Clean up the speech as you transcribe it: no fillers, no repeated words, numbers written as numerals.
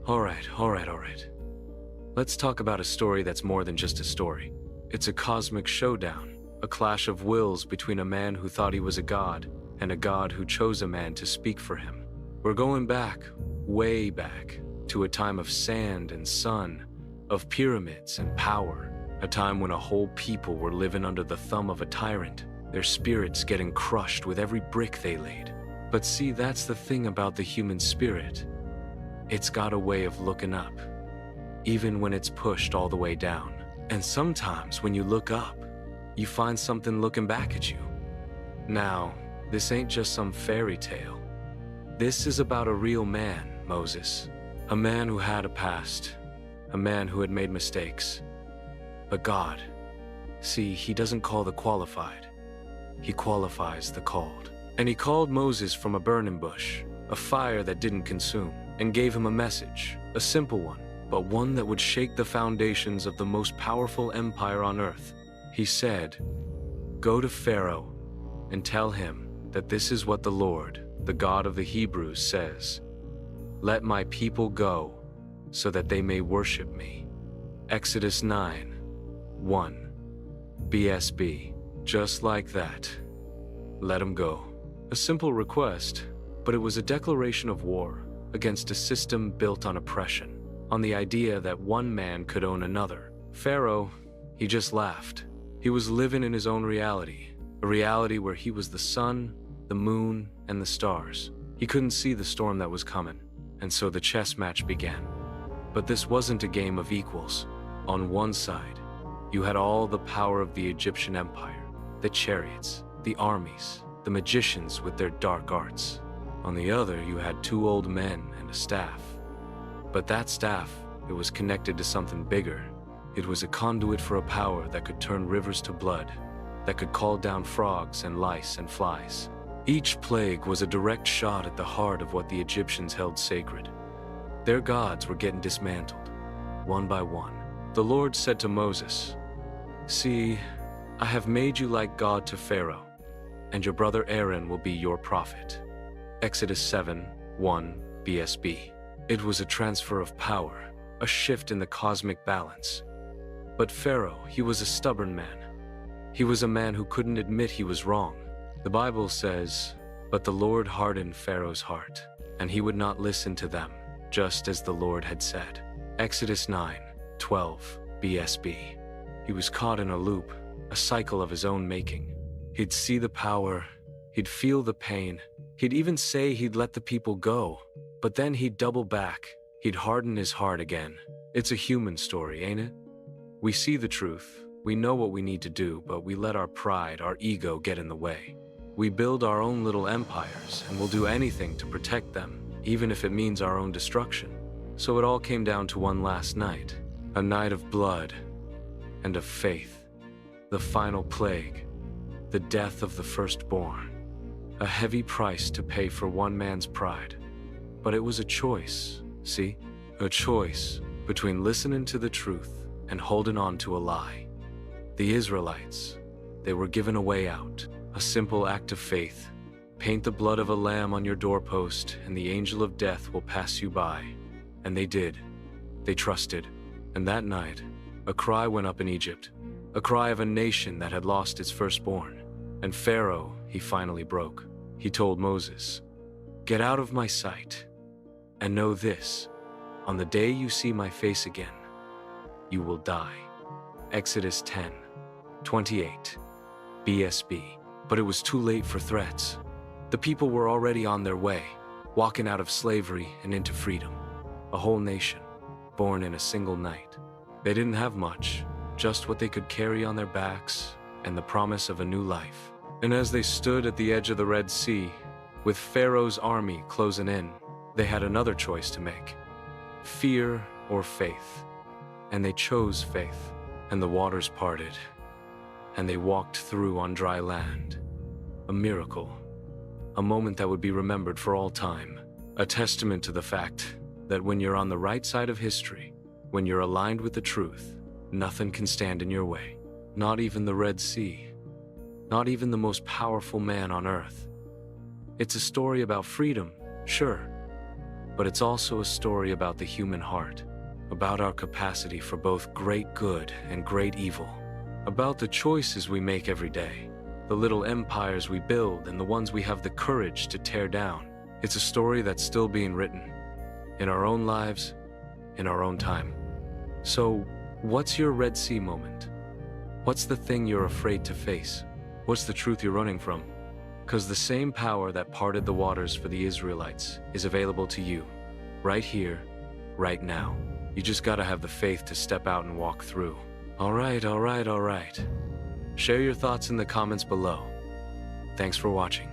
Alright. Let's talk about a story that's more than just a story. It's a cosmic showdown, a clash of wills between a man who thought he was a god and a god who chose a man to speak for him. We're going back, way back, to a time of sand and sun, of pyramids and power, a time when a whole people were living under the thumb of a tyrant, their spirits getting crushed with every brick they laid. But see, that's the thing about the human spirit. It's got a way of looking up, even when it's pushed all the way down. And sometimes when you look up, you find something looking back at you. Now, this ain't just some fairy tale. This is about a real man, Moses. A man who had a past, a man who had made mistakes. But God, see, he doesn't call the qualified. He qualifies the called. And he called Moses from a burning bush, a fire that didn't consume, and gave him a message, a simple one, but one that would shake the foundations of the most powerful empire on earth. He said, "Go to Pharaoh and tell him that this is what the Lord, the God of the Hebrews, says. Let my people go so that they may worship me." Exodus 9:1. BSB. Just like that. Let him go. A simple request, but it was a declaration of war against a system built on oppression, on the idea that one man could own another. Pharaoh, he just laughed. He was living in his own reality, a reality where he was the sun, the moon, and the stars. He couldn't see the storm that was coming, and so the chess match began. But this wasn't a game of equals. On one side, you had all the power of the Egyptian empire, the chariots, the armies, the magicians with their dark arts. On the other, you had two old men and a staff. But that staff, it was connected to something bigger. It was a conduit for a power that could turn rivers to blood, that could call down frogs and lice and flies. Each plague was a direct shot at the heart of what the Egyptians held sacred. Their gods were getting dismantled, one by one. The Lord said to Moses, "See, I have made you like God to Pharaoh, and your brother Aaron will be your prophet." Exodus 7:1 BSB. It was a transfer of power, a shift in the cosmic balance. But Pharaoh, he was a stubborn man. He was a man who couldn't admit he was wrong. The Bible says, "But the Lord hardened Pharaoh's heart, and he would not listen to them, just as the Lord had said." Exodus 9:12 BSB. He was caught in a loop, a cycle of his own making. He'd see the power, he'd feel the pain, he'd even say he'd let the people go, but then he'd double back, he'd harden his heart again. It's a human story, ain't it? We see the truth, we know what we need to do, but we let our pride, our ego get in the way. We build our own little empires, and we'll do anything to protect them, even if it means our own destruction. So it all came down to one last night, a night of blood and of faith. The final plague, the death of the firstborn. A heavy price to pay for one man's pride. But it was a choice, see? A choice between listening to the truth and holding on to a lie. The Israelites, they were given a way out, a simple act of faith. Paint the blood of a lamb on your doorpost and the angel of death will pass you by. And they did. They trusted. And that night, a cry went up in Egypt, a cry of a nation that had lost its firstborn. And Pharaoh, he finally broke. He told Moses, "Get out of my sight, and know this, on the day you see my face again, you will die." Exodus 10:28 BSB. But it was too late for threats. The people were already on their way, walking out of slavery and into freedom. A whole nation, born in a single night. They didn't have much, just what they could carry on their backs and the promise of a new life. And as they stood at the edge of the Red Sea, with Pharaoh's army closing in, they had another choice to make. Fear or faith. And they chose faith. And the waters parted. And they walked through on dry land. A miracle. A moment that would be remembered for all time. A testament to the fact that when you're on the right side of history, when you're aligned with the truth, nothing can stand in your way. Not even the Red Sea. Not even the most powerful man on earth. It's a story about freedom, sure, but it's also a story about the human heart, about our capacity for both great good and great evil, about the choices we make every day, the little empires we build and the ones we have the courage to tear down. It's a story that's still being written, in our own lives, in our own time. So, what's your Red Sea moment? What's the thing you're afraid to face? What's the truth you're running from? Because the same power that parted the waters for the Israelites is available to you, right here, right now. You just gotta have the faith to step out and walk through. All right. Share your thoughts in the comments below. Thanks for watching.